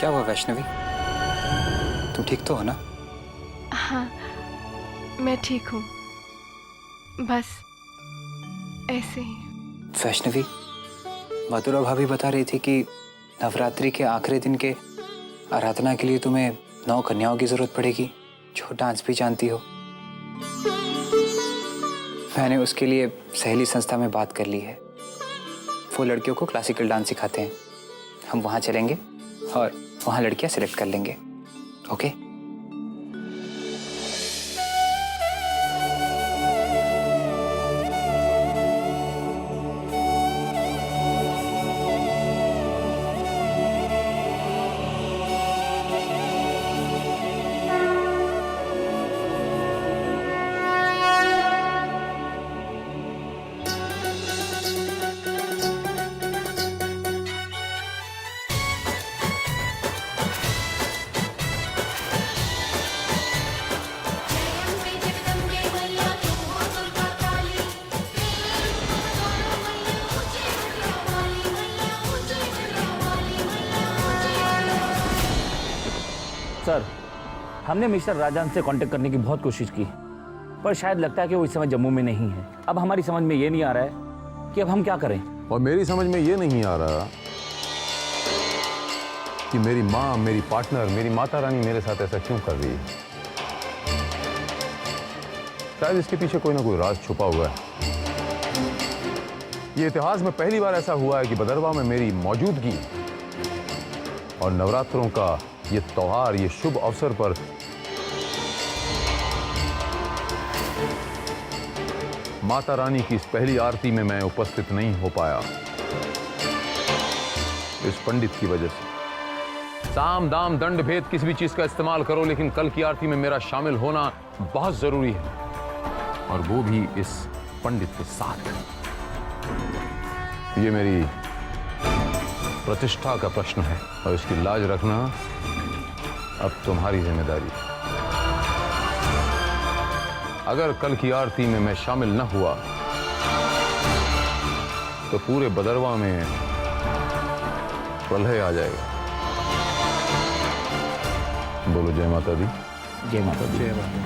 क्या हुआ वैष्णवी, तुम ठीक तो हो ना? हाँ, मैं ठीक हूँ, बस ऐसे ही। वैष्णवी, मधुरा भाभी बता रही थी कि नवरात्रि के आखिरी दिन के आराधना के लिए तुम्हें 9 कन्याओं की जरूरत पड़ेगी जो डांस भी जानती हो। मैंने उसके लिए सहेली संस्था में बात कर ली है। वो लड़कियों को क्लासिकल डांस सिखाते हैं। हम वहां चलेंगे और वहां लड़कियां सिलेक्ट कर लेंगे। ओके? सर, हमने मिस्टर राजान से कांटेक्ट करने की बहुत कोशिश की, पर शायद लगता है कि वो इस समय जम्मू में नहीं है। अब हमारी समझ में ये नहीं आ रहा है कि अब हम क्या करें। और मेरी समझ में ये नहीं आ रहा कि मेरी माँ, मेरी पार्टनर, मेरी माता रानी मेरे साथ ऐसा क्यों कर रही है। शायद इसके पीछे कोई ना कोई राज छुपा हुआ है। ये इतिहास में पहली बार ऐसा हुआ है कि भदरवा में मेरी मौजूदगी और नवरात्रों का ये त्योहार, ये शुभ अवसर पर माता रानी की इस पहली आरती में मैं उपस्थित नहीं हो पाया, इस पंडित की वजह से। साम दाम दंड भेद किसी भी चीज का इस्तेमाल करो, लेकिन कल की आरती में मेरा शामिल होना बहुत जरूरी है, और वो भी इस पंडित के साथ। ये मेरी प्रतिष्ठा का प्रश्न है और इसकी लाज रखना अब तुम्हारी जिम्मेदारी है। अगर कल की आरती में मैं शामिल न हुआ तो पूरे भदरवा में प्रलय आ जाएगा। बोलो जय माता दी। जय माता दी। जय माता।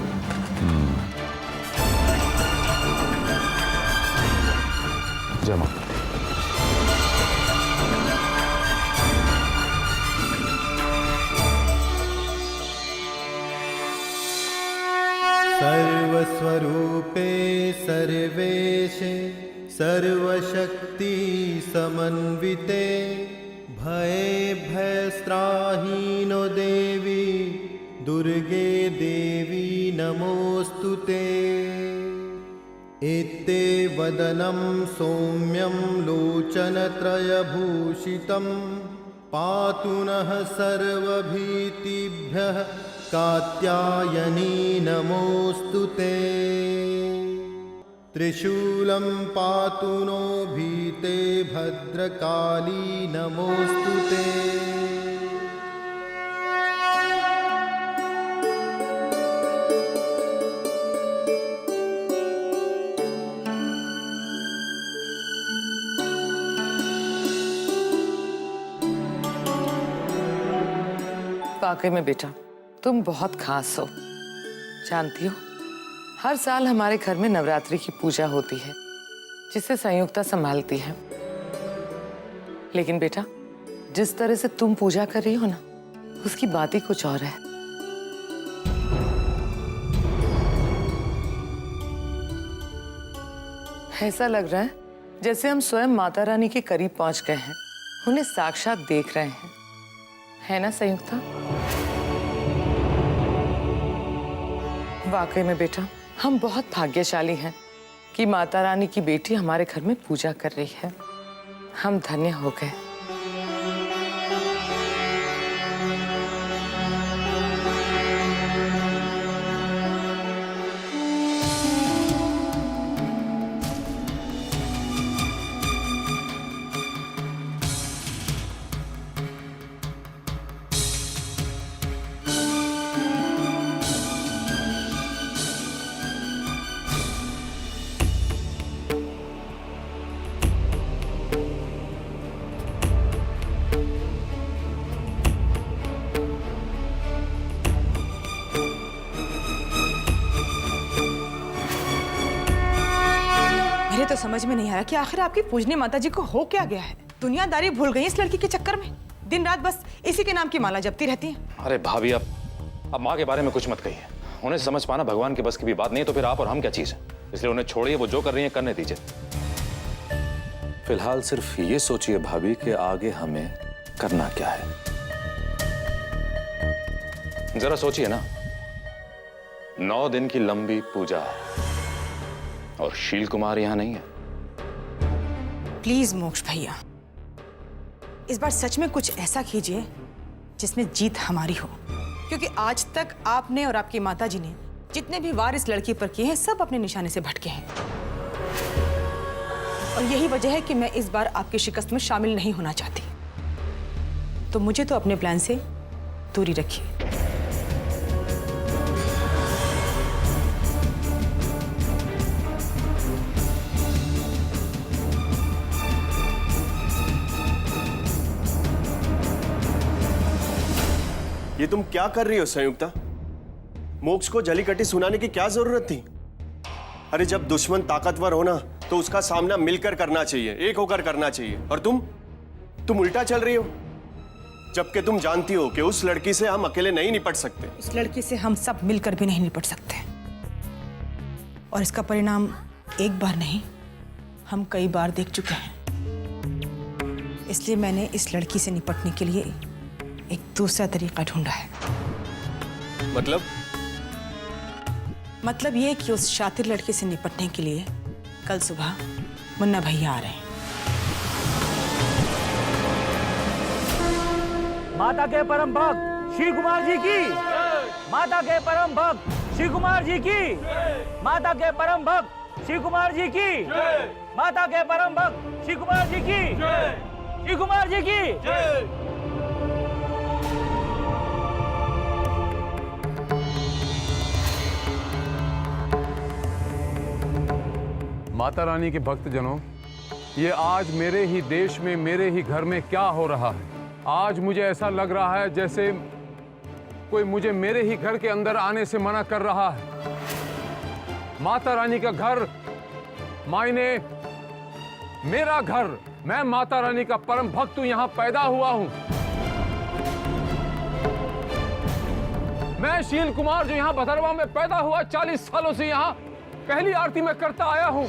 जय माता। सर्वस्वरूपे सर्वेशे सर्वशक्ति समन्विते भये भयस्त्राहीनो देवी दुर्गे देवी नमोस्तुते। एते वदनं सौम्यं लोचनत्रयभूषितं पातु नः सर्वभीतिभ्यः कात्यायनी नमोस्तुते। त्रिशूलं पातु नो भीते भद्रकाली नमोस्तुते। वाकई में बेटा, तुम बहुत खास हो। जानती हो, हर साल हमारे घर में नवरात्रि की पूजा होती है जिसे संयुक्ता संभालती है। लेकिन बेटा, जिस तरह से तुम पूजा कर रही हो ना, उसकी बात ही कुछ और है। ऐसा लग रहा है जैसे हम स्वयं माता रानी के करीब पहुंच गए हैं, उन्हें साक्षात देख रहे हैं। है ना संयुक्ता? वाकई में बेटा, हम बहुत भाग्यशाली हैं कि माता रानी की बेटी हमारे घर में पूजा कर रही है। हम धन्य हो गए। मुझे तो समझ में नहीं आ रहा कि आखिर आपकी पूजनी माता जी को हो क्या गया है। दुनियादारी भूल गई इस लड़की के चक्कर में, दिन रात बस इसी के नाम की माला जपती रहती हैं। अरे भाभी, अब माँ के बारे में कुछ मत कहिए। उन्हें समझ पाना भगवान के बस की भी बात नहीं, तो फिर आप और हम क्या चीज है। इसलिए उन्हें छोड़िए, वो जो कर रही है करने दीजिए। फिलहाल सिर्फ ये सोचिए भाभी कि आगे हमें करना क्या है। जरा सोचिए ना, 9 दिन की लंबी पूजा है और शील कुमार यहां नहीं है। प्लीज मोक्ष भैया, इस बार सच में कुछ ऐसा कीजिए जिसमें जीत हमारी हो, क्योंकि आज तक आपने और आपकी माताजी ने जितने भी वार इस लड़की पर किए हैं सब अपने निशाने से भटके हैं। और यही वजह है कि मैं इस बार आपकी शिकस्त में शामिल नहीं होना चाहती। तो मुझे तो अपने प्लान से दूरी रखिए। ये तुम क्या कर रही हो संयुक्ता? मोक्ष को जलीकट्टी सुनाने की क्या जरूरत थी? अरे जब दुश्मन ताकतवर हो ना तो उसका सामना मिलकर करना चाहिए, एक होकर करना चाहिए। और तुम उल्टा चल रही हो, जबकि तुम जानती हो कि उस लड़की से हम अकेले नहीं निपट सकते। उस लड़की से हम सब मिलकर भी नहीं निपट सकते, और इसका परिणाम एक बार नहीं हम कई बार देख चुके हैं। इसलिए मैंने इस लड़की से निपटने के लिए एक दूसरा तरीका ढूंढा है। मतलब ये कि उस शातिर लड़के से निपटने के लिए कल सुबह मुन्ना भैया आ रहे हैं। माता के परम भक्त श्री कुमार जी की, माता के परम भक्त श्री कुमार जी की, माता के परम भक्त श्री कुमार जी की, माता के परम भक्त श्री कुमार जी की, श्री कुमार जी की। माता रानी के भक्तजनों, ये आज मेरे ही देश में, मेरे ही घर में क्या हो रहा है। आज मुझे ऐसा लग रहा है जैसे कोई मुझे मेरे ही घर के अंदर आने से मना कर रहा है। माता रानी का घर मायने मेरा घर। मैं माता रानी का परम भक्त हूं, यहां पैदा हुआ हूं। मैं शील कुमार जो यहां भदरवा में पैदा हुआ, 40 सालों से यहां पहली आरती में करता आया हूं।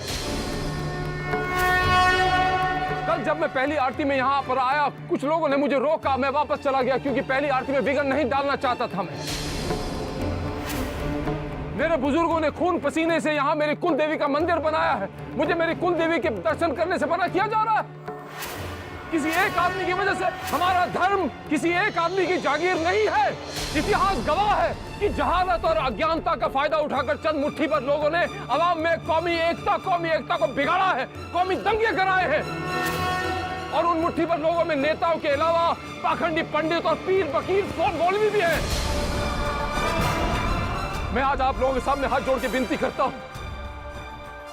कल जब मैं पहली आरती में यहां पर आया, कुछ लोगों ने मुझे रोका, मैं वापस चला गया क्योंकि पहली आरती में विघ्न नहीं डालना चाहता था मैं। मेरे बुजुर्गों ने खून पसीने से यहां मेरी कुल देवी का मंदिर बनाया है। मुझे मेरी कुल देवी के दर्शन करने से मना किया जा रहा है। किसी एक आदमी की वजह से हमारा धर्म किसी एक आदमी की जागीर नहीं है। इतिहास गवाह है कि जहालत और अज्ञानता का फायदा उठाकर चंद मुट्ठी पर लोगों ने अवाम में कौमी एकता को बिगाड़ा है, कौमी दंगे कराए हैं। और उन मुट्ठी पर लोगों में नेताओं के अलावा पाखंडी पंडित और पीर वकील मौलवी भी हैं। मैं आज आप लोगों के सामने हाथ जोड़ के विनती करता हूं,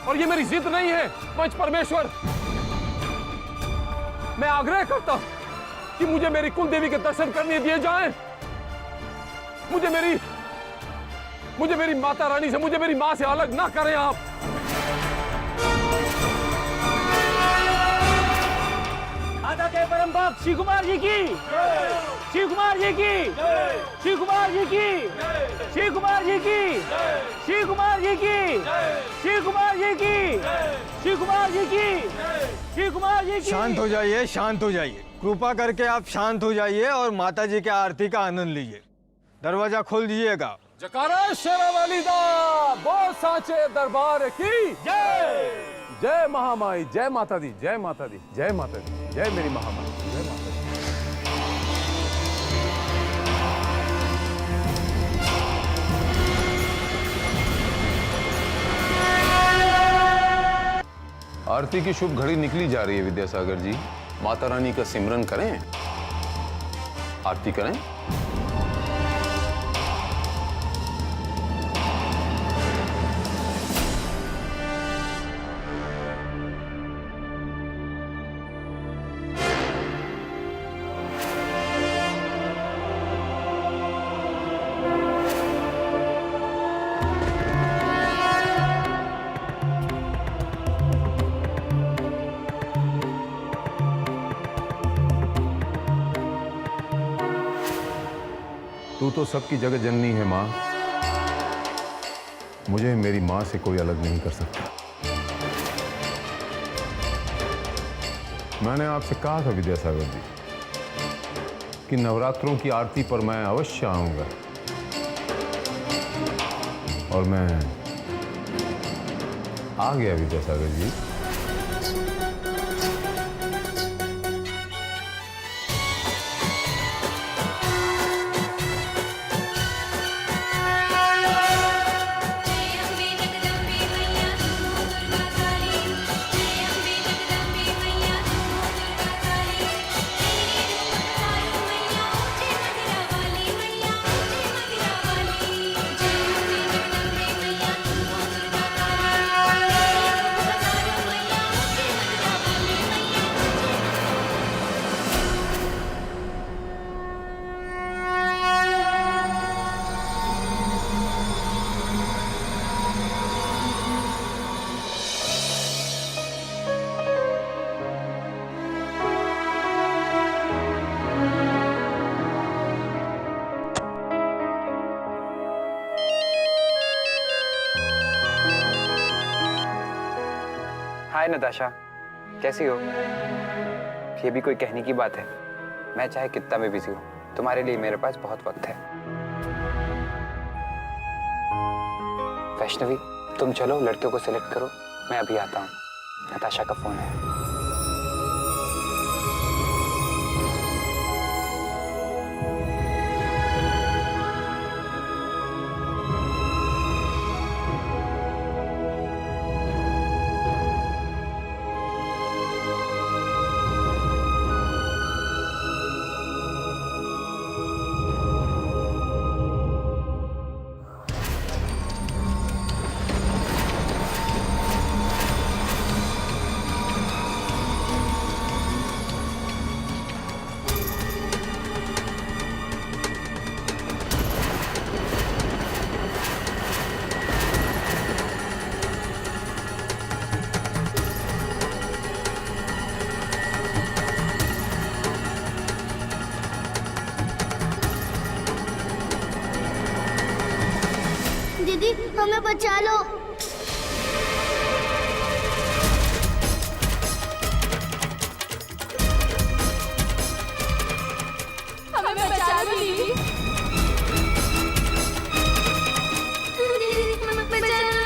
और ये मेरी जिद नहीं है, पंच परमेश्वर, मैं आग्रह करता हूं कि मुझे मेरी कुल देवी के दर्शन करने दिए जाएं। मुझे मेरी माता रानी से, मुझे मेरी मां से अलग ना करें आप। माता के परम भक्त श्री कुमार जी की, श्री कुमार जी की, श्री कुमार जी की, श्री कुमार जी की, श्री कुमार जी की, श्री कुमार जी की, श्री कुमार जी की, श्री कुमार जी की। शांत हो जाइए, शांत हो जाइए। कृपा करके आप शांत हो जाइए और माता जी के आरती का आनंद लीजिए। दरवाजा खोल दीजिएगा। जकारा शेरावाली दा, बोल सांचे दरबार की जय। जय महामाई, जय माता दी, जय माता दी, जय माता दी, जय मेरी महामाई, जय माता दी। आरती की शुभ घड़ी निकली जा रही है विद्यासागर जी। माता रानी का सिमरन करें, आरती करें। तू तो सबकी जगह जननी है माँ। मुझे मेरी माँ से कोई अलग नहीं कर सकता। मैंने आपसे कहा था विद्यासागर जी कि नवरात्रों की आरती पर मैं अवश्य आऊंगा, और मैं आ गया विद्यासागर जी। हाय नताशा, कैसी हो? ये भी कोई कहने की बात है? मैं चाहे कितना भी बिजी हूँ, तुम्हारे लिए मेरे पास बहुत वक्त है। वैष्णवी, तुम चलो लड़कियों को सिलेक्ट करो, मैं अभी आता हूँ। नताशा का फोन है। दीदी, हमें बचा लो। हमें बचा लो दीदी। हमें बचा लो।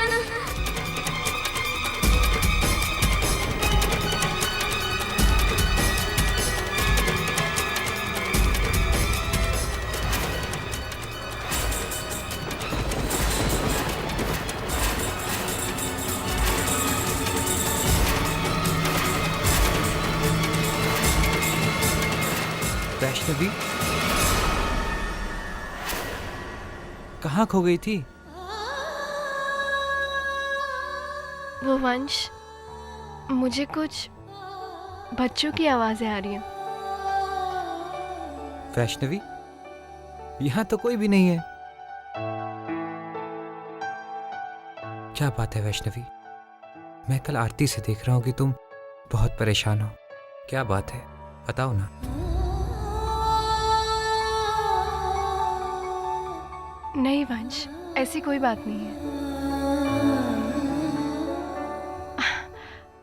वैष्णवी कहाँ खो गई थी? वो वंश, मुझे कुछ बच्चों की आवाजें आ रही हैं। वैष्णवी, यहाँ तो कोई भी नहीं है। क्या बात है वैष्णवी? मैं कल आरती से देख रहा हूँ कि तुम बहुत परेशान हो। क्या बात है, बताओ ना। नहीं वंश, ऐसी कोई बात नहीं है।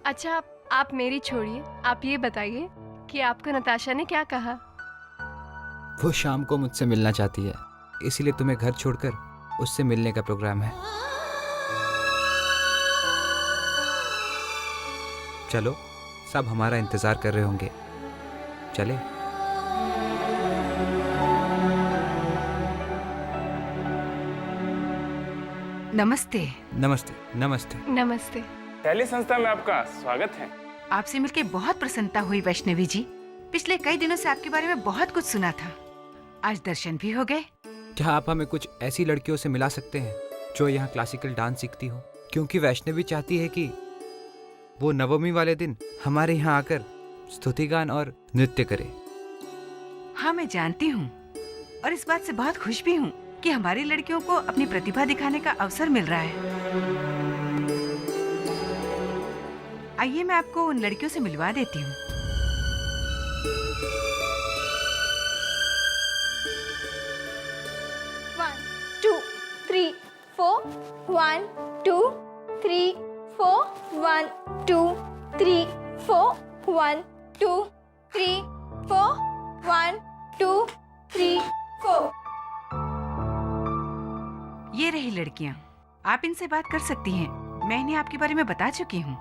अच्छा, आप मेरी छोड़िए, आप ये बताइए कि आपको नताशा ने क्या कहा? वो शाम को मुझसे मिलना चाहती है, इसीलिए तुम्हें घर छोड़कर उससे मिलने का प्रोग्राम है। चलो, सब हमारा इंतजार कर रहे होंगे, चले। नमस्ते। नमस्ते। नमस्ते। नमस्ते। पहली संस्था में आपका स्वागत है। आपसे मिलकर बहुत प्रसन्नता हुई वैष्णवी जी। पिछले कई दिनों से आपके बारे में बहुत कुछ सुना था, आज दर्शन भी हो गए। क्या आप हमें कुछ ऐसी लड़कियों से मिला सकते हैं जो यहाँ क्लासिकल डांस सीखती हो? क्योंकि वैष्णवी चाहती है कि वो नवमी वाले दिन हमारे यहाँ आकर स्तुतिगान और नृत्य करे। हाँ, मैं जानती हूँ और इस बात से बहुत खुश भी हूँ कि हमारी लड़कियों को अपनी प्रतिभा दिखाने का अवसर मिल रहा है। आइए, मैं आपको उन लड़कियों से मिलवा देती हूँ। 1 2 3 4 1 2 3 4 1 2 3 4 1 2 3 4। ये रही लड़कियां, आप इनसे बात कर सकती हैं। मैं इन्हें आपके बारे में बता चुकी हूँ।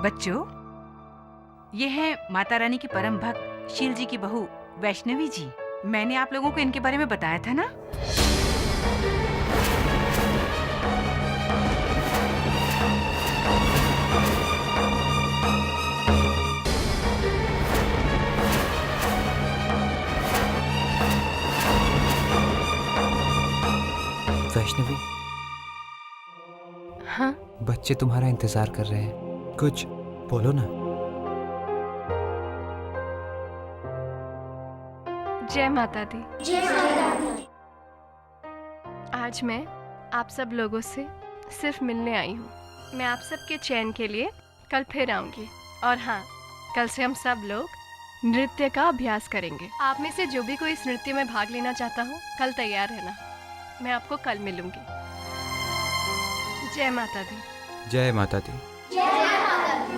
बच्चों, ये है माता रानी की परम भक्त शील जी की बहू वैष्णवी जी। मैंने आप लोगों को इनके बारे में बताया था ना। वैष्णवी, हाँ, बच्चे तुम्हारा इंतजार कर रहे हैं, कुछ बोलो ना। जय माता दी। जय माता दी। आज मैं आप सब लोगों से सिर्फ मिलने आई हूँ। मैं आप सब के चैन के लिए कल फिर आऊँगी। और हाँ, कल से हम सब लोग नृत्य का अभ्यास करेंगे। आप में से जो भी कोई इस नृत्य में भाग लेना चाहता हो, कल तैयार रहना। मैं आपको कल मिलूंगी। जय माता दी। जय माता दी। जय माता दी।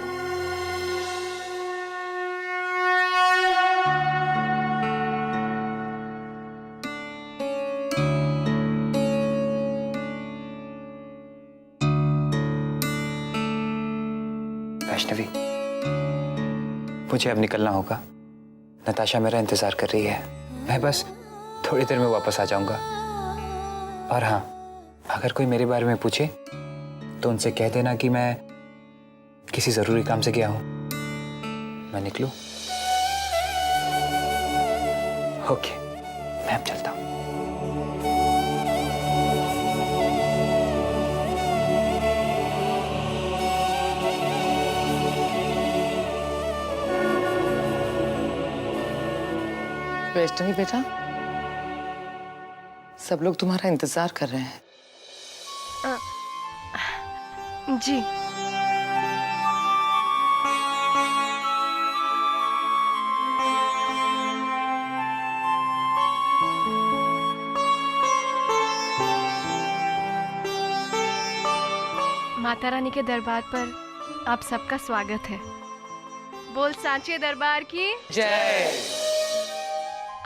वैष्णवी, मुझे अब निकलना होगा। नताशा मेरा इंतजार कर रही है। मैं बस थोड़ी देर में वापस आ जाऊंगा। और हाँ, अगर कोई मेरे बारे में पूछे तो उनसे कह देना कि मैं किसी जरूरी काम से गया हूं। मैं निकलूं? ओके, मैं अब चलता हूं। वैष्णवी बेटा, सब लोग तुम्हारा इंतजार कर रहे हैं। जी। माता रानी के दरबार पर आप सबका स्वागत है। बोल सांचे दरबार की जय।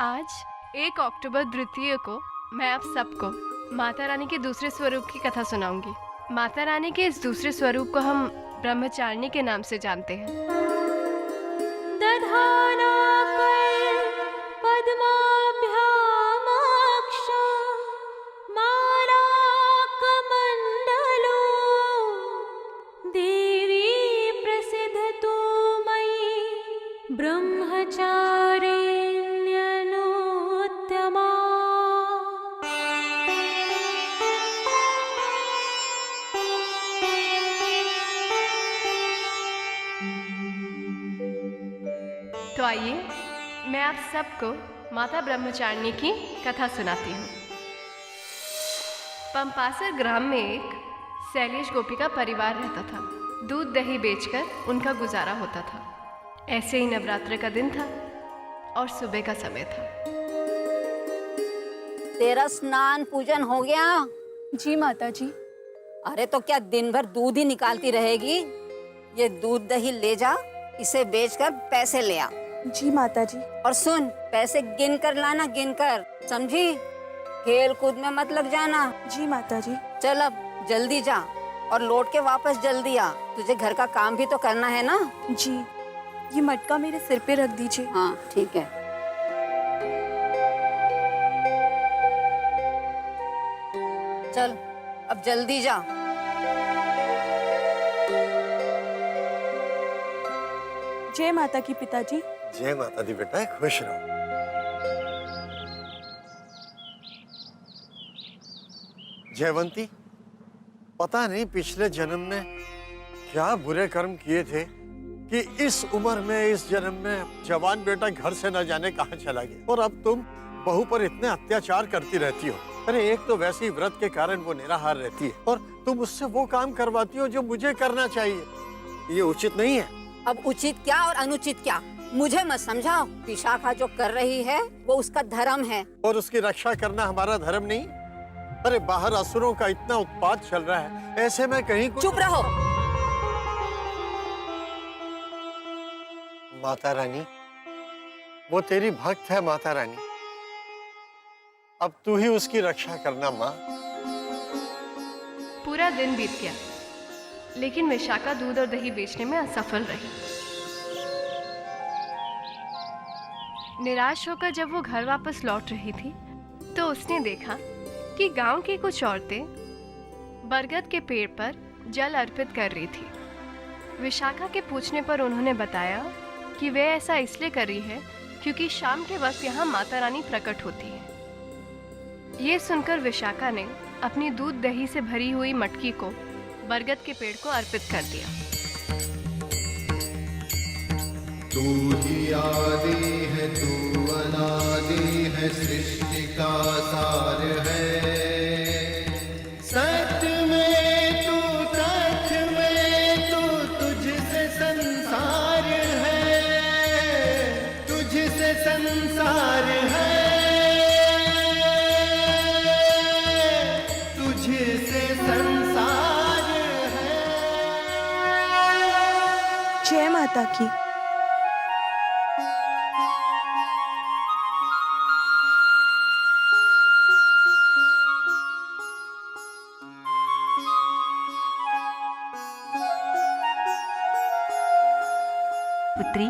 आज 1 अक्टूबर द्वितीय को मैं आप सबको माता रानी के दूसरे स्वरूप की कथा सुनाऊंगी। माता रानी के इस दूसरे स्वरूप को हम ब्रह्मचारिणी के नाम से जानते हैं। तो आइए मैं आप सबको माता ब्रह्मचारिणी की कथा सुनाती हूँ। पंपासर ग्राम में एक शैलेश गोपी का परिवार रहता था। दूध दही बेचकर उनका गुजारा होता था। ऐसे ही नवरात्र का दिन था और सुबह का समय था। तेरा स्नान पूजन हो गया? जी माता जी। अरे तो क्या दिन भर दूध ही निकालती रहेगी? ये दूध दही ले जा, इसे बेचकर पैसे ले आ। जी माता जी। और सुन, पैसे गिन कर लाना, गिन कर, समझी? खेल कूद में मत लग जाना। जी माता जी। चल अब जल्दी जा और लौट के वापस जल्दी आ। तुझे घर का काम भी तो करना है ना? जी। ये मटका मेरे सिर पे रख दीजिए। हाँ ठीक है। चल अब जल्दी जा। जय माता की पिताजी। जय माता दी बेटा, खुश रहो। जयवंती, पता नहीं पिछले जन्म में क्या बुरे कर्म किए थे कि इस उम्र में, इस जन्म में जवान बेटा घर से न जाने कहाँ चला गया। और अब तुम बहू पर इतने अत्याचार करती रहती हो। अरे एक तो वैसे ही व्रत के कारण वो निराहार रहती है और तुम उससे वो काम करवाती हो जो मुझे करना चाहिए। ये उचित नहीं है। अब उचित क्या और अनुचित क्या, मुझे मत समझाओ। विशाखा जो कर रही है वो उसका धर्म है। और उसकी रक्षा करना हमारा धर्म नहीं? अरे बाहर असुरों का इतना उत्पात चल रहा है, ऐसे में कहीं चुप रहो। माता रानी, वो तेरी भक्त है माता रानी, अब तू ही उसकी रक्षा करना माँ। पूरा दिन बीत गया, लेकिन विशाखा दूध और दही बेचने में असफल रही। निराश होकर जब वो घर वापस लौट रही थी, तो उसने देखा कि गांव की कुछ औरतें बरगद के पेड़ पर जल अर्पित कर रही थी। विशाखा के पूछने पर उन्होंने बताया कि वे ऐसा इसलिए कर रही है क्योंकि शाम के वक्त यहाँ माता रानी प्रकट होती है। ये सुनकर विशाखा ने अपनी दूध दही से भरी हुई मटकी को बरगद के पेड़ को अर्पित कर दिया। तू ही आदि है, तू अनादि है, सृष्टि का सार है। सत्य में तू, तथ्य में तू, तुझसे संसार है, तुझसे संसार है, तुझसे संसार है। जय माता की। पुत्री,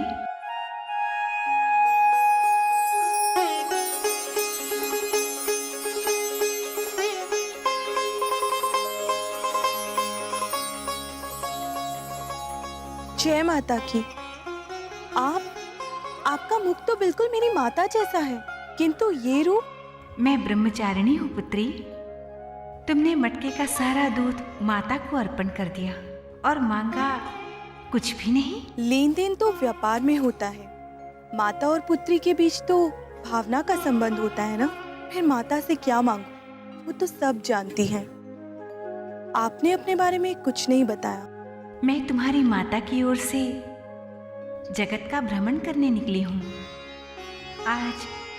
जय माता की। आपका मुख तो बिल्कुल मेरी माता जैसा है, किंतु ये रूप। मैं ब्रह्मचारिणी हूँ पुत्री। तुमने मटके का सारा दूध माता को अर्पण कर दिया और मांगा कुछ भी नहीं। लेन देन तो व्यापार में होता है, माता और पुत्री के बीच तो भावना का संबंध होता है ना। फिर माता से क्या मांगू, वो तो सब जानती हैं। आपने अपने बारे में कुछ नहीं बताया। मैं तुम्हारी माता की ओर से जगत का भ्रमण करने निकली हूँ। आज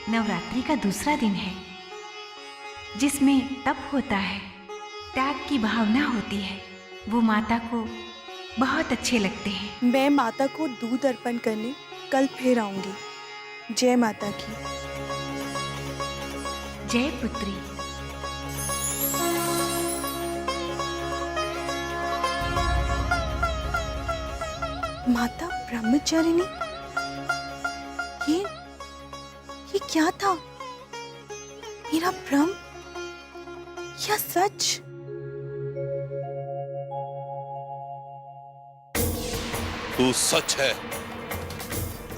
नवरात्रि का दूसरा दिन है, जिसमें तप होता है, त्याग की भावना होती है। वो माता को बहुत अच्छे लगते हैं। मैं माता को दूध अर्पण करने कल फिर आऊंगी। जय माता की। जय पुत्री। माता ब्रह्मचारिणी, ये क्या था? मेरा भ्रम या सच? तू सच है,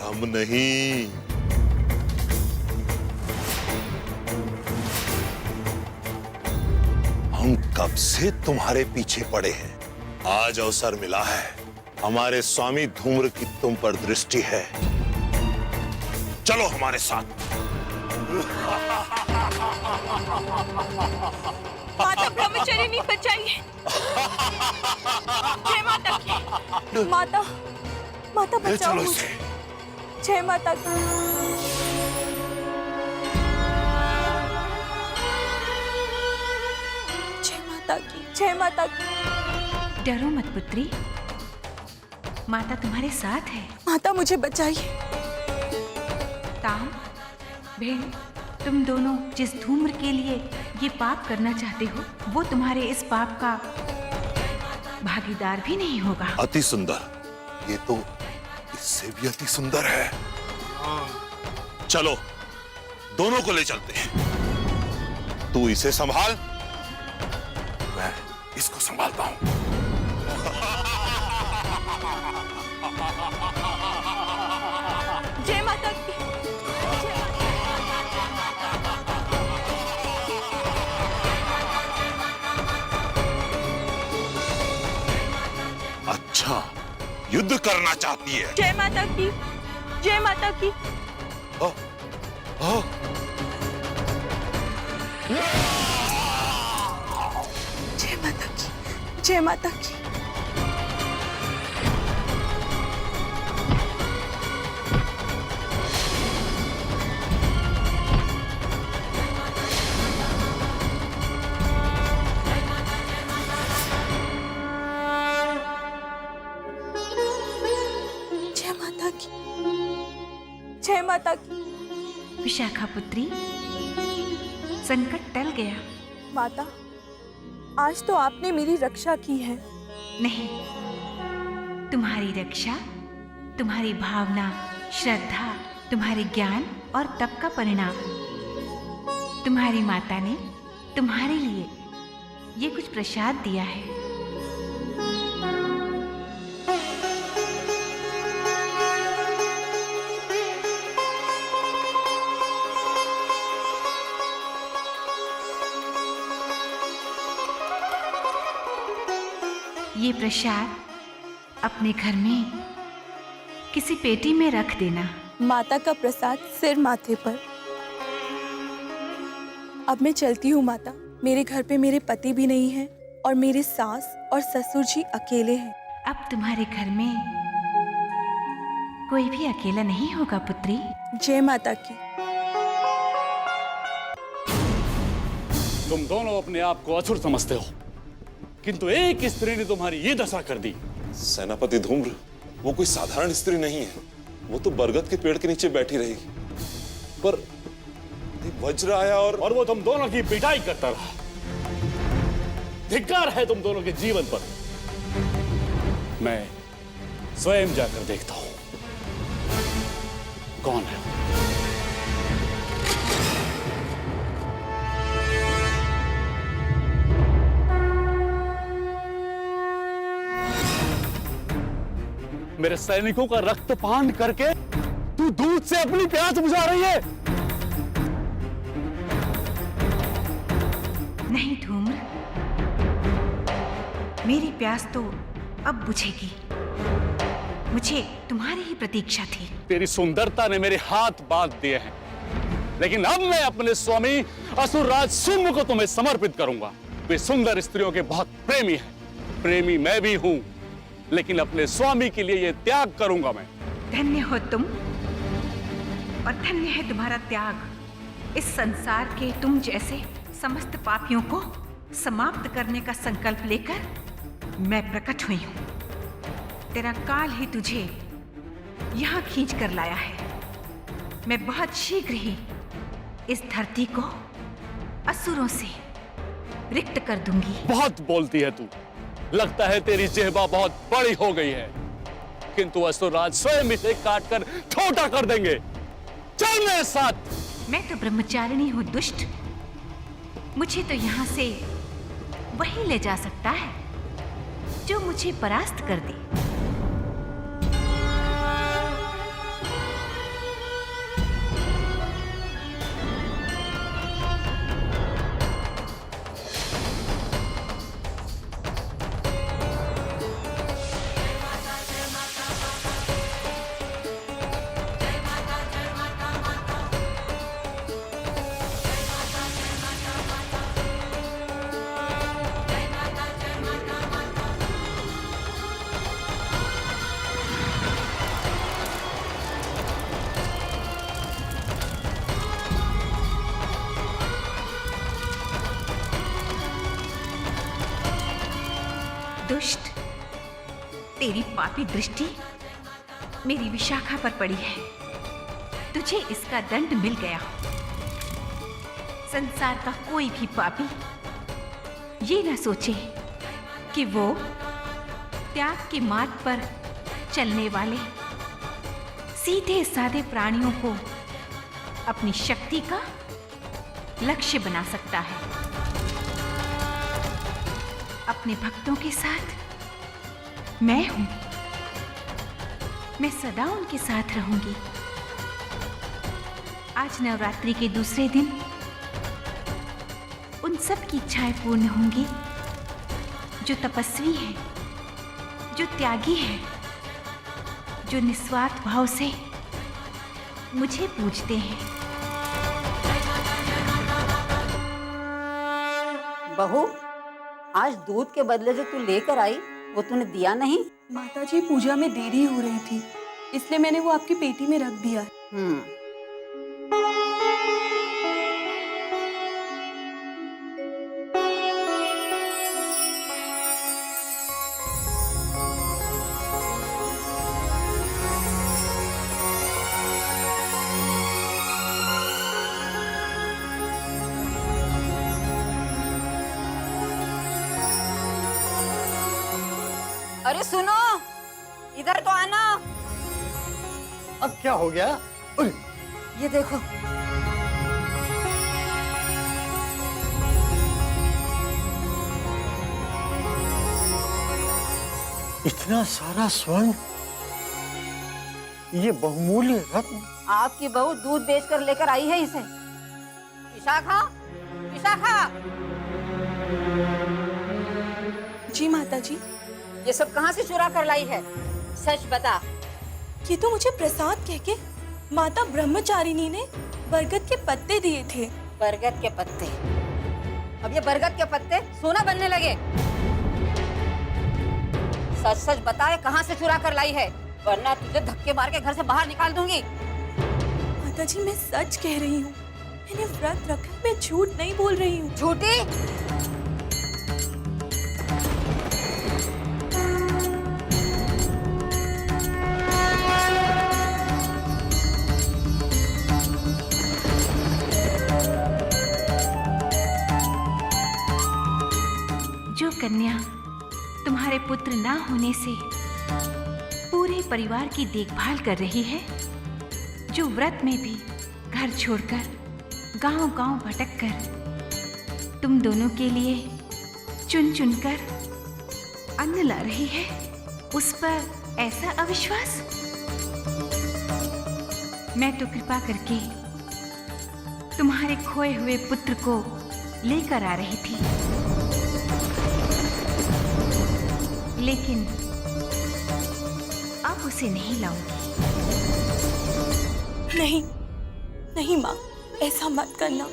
हम नहीं। हम कब से तुम्हारे पीछे पड़े हैं, आज अवसर मिला है। हमारे स्वामी धूम्र की तुम पर दृष्टि है, चलो हमारे साथ। माता ब्रह्मचारिणी बचाइए। जय माता की। माता बचाओ मुझे। जय माता की। जय माता की। जय माता की। डरो मत पुत्री, माता तुम्हारे साथ है। माता मुझे बचाइए। ताम, भेड़, तुम दोनों जिस धूम्र के लिए ये पाप करना चाहते हो, वो तुम्हारे इस पाप का भागीदार भी नहीं होगा। अति सुंदर, ये तो इससे भी अति सुंदर है। चलो दोनों को ले चलते हैं। तू इसे संभाल, मैं इसको संभालता हूं। जय माता की। अच्छा, युद्ध करना चाहती है। जय माता की। जय माता की। जय माता की। जय माता की। माता की। विशाखा पुत्री, संकट टल गया। माता, आज तो आपने मेरी रक्षा की है। नहीं, तुम्हारी रक्षा तुम्हारी भावना, श्रद्धा, तुम्हारे ज्ञान और तप का परिणाम। तुम्हारी माता ने तुम्हारे लिए ये कुछ प्रसाद दिया है। ये प्रसाद अपने घर में किसी पेटी में रख देना। माता का प्रसाद सिर माथे पर। अब मैं चलती हूँ माता। मेरे घर पे मेरे पति भी नहीं है और मेरे सास और ससुर जी अकेले हैं। अब तुम्हारे घर में कोई भी अकेला नहीं होगा पुत्री। जय माता की। तुम दोनों अपने आप को असुर समझते हो, किंतु एक स्त्री ने तुम्हारी ये दशा कर दी। सेनापति धूम्र, वो कोई साधारण स्त्री नहीं है। वो तो बरगद के पेड़ के नीचे बैठी रहेगी, पर वज्र आया और वो तुम दोनों की पिटाई करता रहा। धिक्कार है तुम दोनों के जीवन पर। मैं स्वयं जाकर देखता हूं कौन है। मेरे सैनिकों का रक्तपान करके तू दूध से अपनी प्यास बुझा रही है। नहीं धूम्र, मेरी प्यास तो अब बुझेगी। मुझे तुम्हारी ही प्रतीक्षा थी। तेरी सुंदरता ने मेरे हाथ बांध दिए हैं, लेकिन अब मैं अपने स्वामी असुरराज शुंभ को तुम्हें समर्पित करूंगा। वे सुंदर स्त्रियों के बहुत प्रेमी हैं। प्रेमी मैं भी हूं, लेकिन अपने स्वामी के लिए यह त्याग करूंगा मैं। धन्य हो तुम और धन्य है तुम्हारा त्याग। इस संसार के तुम जैसे समस्त पापियों को समाप्त करने का संकल्प लेकर मैं प्रकट हुई हूं। तेरा काल ही तुझे यहां खींच कर लाया है। मैं बहुत शीघ्र ही इस धरती को असुरों से रिक्त कर दूंगी। बहुत बोलती है तू। लगता है तेरी जिह्वा बहुत बड़ी हो गई है, किंतु असुरराज स्वयं इसे काट कर छोटा कर देंगे। चल मेरे साथ। मैं तो ब्रह्मचारिणी हूं दुष्ट। मुझे तो यहां से वही ले जा सकता है जो मुझे परास्त कर दे। दुष्ट, तेरी पापी दृष्टि मेरी विशाखा पर पड़ी है। तुझे इसका दंड मिल गया। संसार का कोई भी पापी ये न सोचे कि वो त्याग के मार्ग पर चलने वाले सीधे साधे प्राणियों को अपनी शक्ति का लक्ष्य बना सकता है। अपने भक्तों के साथ मैं हूं। मैं सदा उनके साथ रहूंगी। आज नवरात्रि के दूसरे दिन उन सब की इच्छाएं पूर्ण होंगी जो तपस्वी हैं, जो त्यागी हैं, जो निस्वार्थ भाव से मुझे पूजते हैं। बहू, आज दूध के बदले जो तू लेकर आई वो तूने दिया नहीं? माताजी, पूजा में देरी हो रही थी, इसलिए मैंने वो आपकी पेटी में रख दिया। अरे सुनो, इधर तो आना। अब क्या हो गया? ये देखो। इतना सारा स्वर्ण, ये बहुमूल्य रत्न। आपकी बहू दूध बेचकर लेकर आई है इसे। विशाखा, विशाखा। जी माता जी। ये सब कहाँ से चुरा कर लाई है? सच बता। ये तो मुझे प्रसाद कह के माता ब्रह्मचारिणी ने बरगद के पत्ते दिए थे। बरगद के पत्ते? अब ये बरगद के पत्ते सोना बनने लगे। सच सच बता, ये कहाँ से चुरा कर लाई है, वरना तुझे धक्के मार के घर से बाहर निकाल दूंगी। माता जी मैं सच कह रही हूँ, मैंने व्रत रखा, मैं झूठ नहीं बोल रही हूँ। झूठी? जो कन्या तुम्हारे पुत्र ना होने से पूरे परिवार की देखभाल कर रही है, जो व्रत में भी घर छोड़कर गांव-गांव भटककर तुम दोनों के लिए चुन चुनकर अन्न ला रही है, उस पर ऐसा अविश्वास? मैं तो कृपा करके तुम्हारे खोए हुए पुत्र को लेकर आ रही थी, लेकिन अब उसे नहीं लाऊंगी। नहीं नहीं माँ, ऐसा मत करना।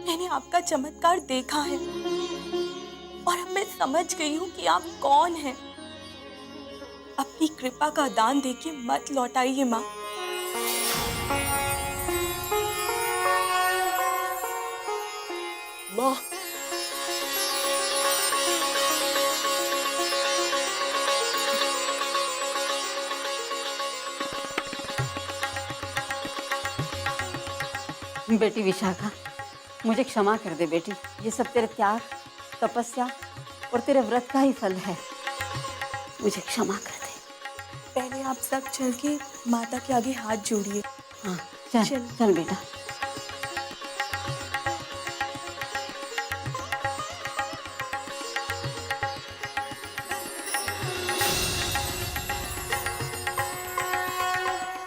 मैंने आपका चमत्कार देखा है और अब मैं समझ गई हूँ कि आप कौन हैं। अपनी कृपा का दान देके मत लौटाइए माँ। माँ, बेटी विशाखा, मुझे क्षमा कर दे बेटी। ये सब तेरे त्याग, तपस्या और तेरे व्रत का ही फल है। मुझे क्षमा कर दे। पहले आप सब चल के माता के आगे हाथ जोड़िए। हाँ चल चल बेटा।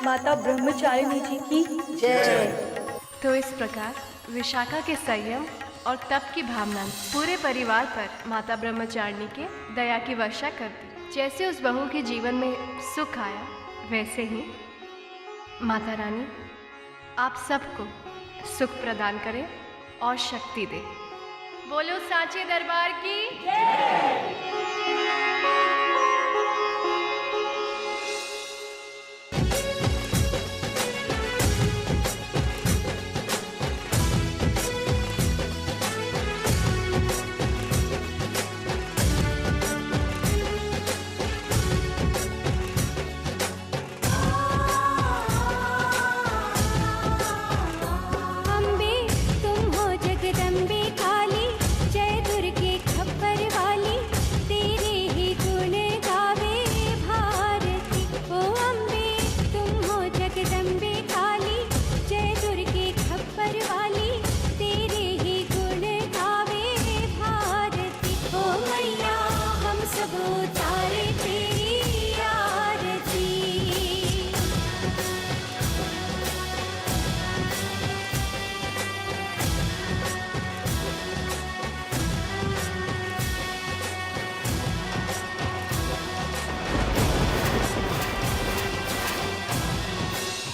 माता ब्रह्मचारिणी जी की जय। तो इस प्रकार विशाखा के संयम और तप की भावना पूरे परिवार पर माता ब्रह्मचारिणी के दया की वर्षा कर दी। जैसे उस बहू के जीवन में सुख आया, वैसे ही माता रानी आप सबको सुख प्रदान करें और शक्ति दे। बोलो सांचे दरबार की जय।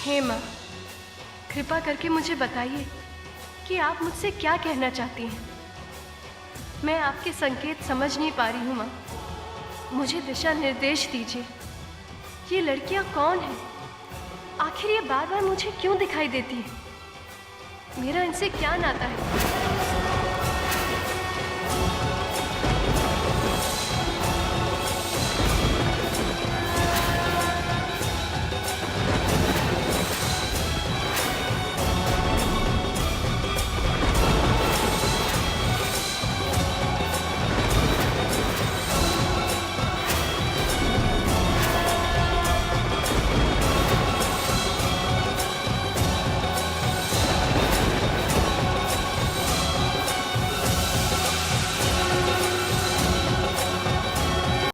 हे माँ, कृपा करके मुझे बताइए कि आप मुझसे क्या कहना चाहती हैं। मैं आपके संकेत समझ नहीं पा रही हूँ माँ, मुझे दिशा निर्देश दीजिए। ये लड़कियाँ कौन हैं? आखिर ये बार बार मुझे क्यों दिखाई देती हैं? मेरा इनसे क्या नाता है?